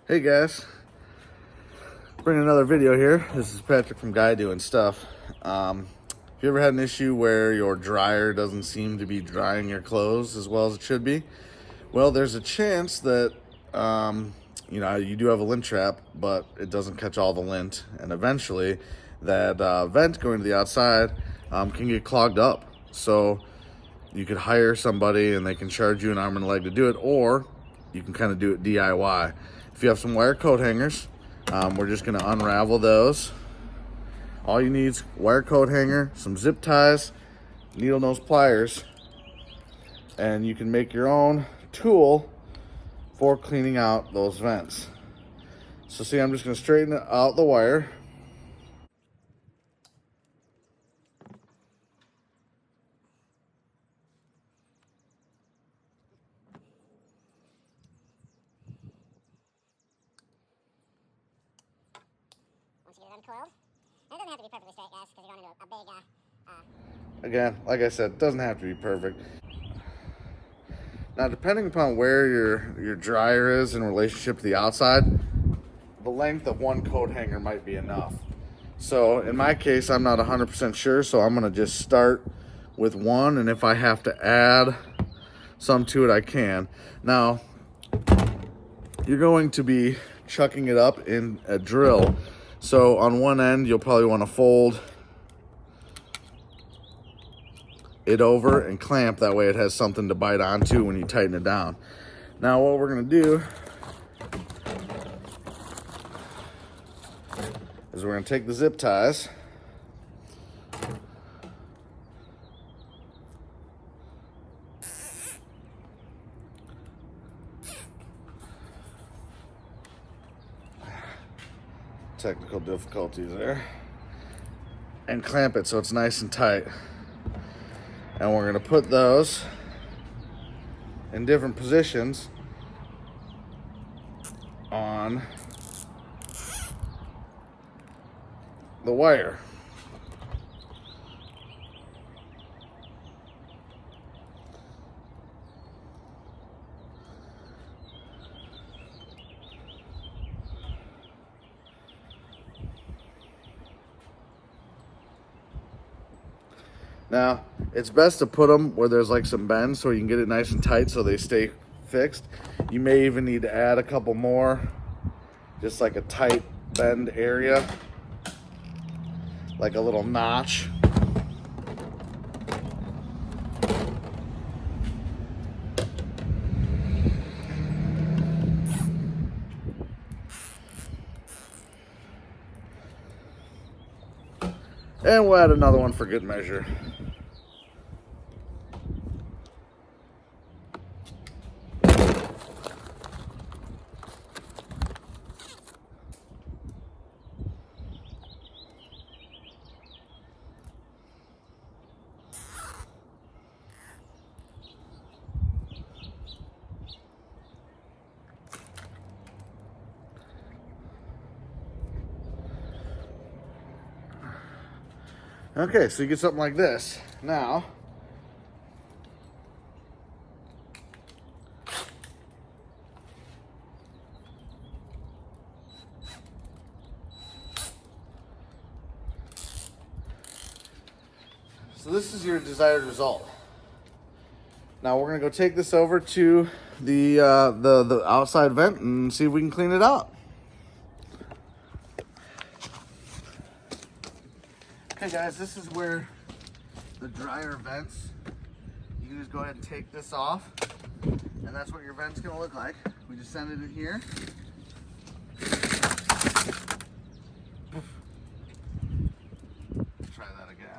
Hey guys, bringing another video here. This is Patrick from Guy Doing Stuff. Have you ever had an issue where your dryer doesn't seem to be drying your clothes as well as it should be? Well, there's a chance that you do have a lint trap, but it doesn't catch all the lint, and eventually that vent going to the outside can get clogged up. So you could hire somebody and they can charge you an arm and a leg to do it, or you can kind of do it DIY. If you have some wire coat hangers, we're just going to unravel those. All you need is wire coat hanger, some zip ties, needle nose pliers, and you can make your own tool for cleaning out those vents. So see, I'm just going to straighten out the wire. Once you get it uncoiled, and it doesn't have to be perfectly straight, guys, because you're going into a big, Again, like I said, it doesn't have to be perfect. Now, depending upon where your dryer is in relationship to the outside, the length of one coat hanger might be enough. So in my case, I'm not 100% sure, so I'm going to just start with one, and if I have to add some to it, I can. Now, you're going to be chucking it up in a drill. So on one end, you'll probably want to fold it over and clamp. That way it has something to bite onto when you tighten it down. Now what we're going to do is we're going to take the zip ties, technical difficulties there, and clamp it so it's nice and tight. And we're going to put those in different positions on the wire. Now, it's best to put them where there's like some bends so you can get it nice and tight so they stay fixed. You may even need to add a couple more, just like a tight bend area, like a little notch. And we'll add another one for good measure. Okay, so you get something like this. Now, so this is your desired result. Now we're gonna go take this over to the outside vent and see if we can clean it out. Okay guys, this is where the dryer vents. You can just go ahead and take this off, and that's what your vent's gonna look like. We just send it in here. Try that again.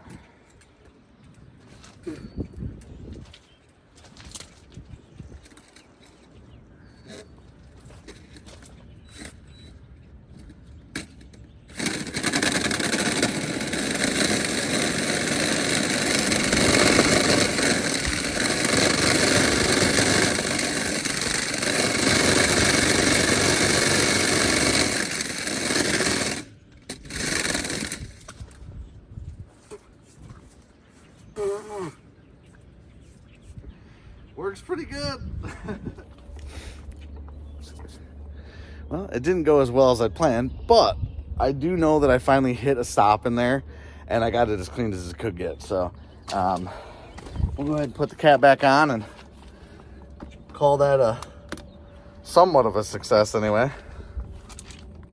Works pretty good. Well, it didn't go as well as I planned, but I do know that I finally hit a stop in there, and I got it as clean as it could get. So we'll go ahead and put the cap back on and call that a somewhat of a success anyway.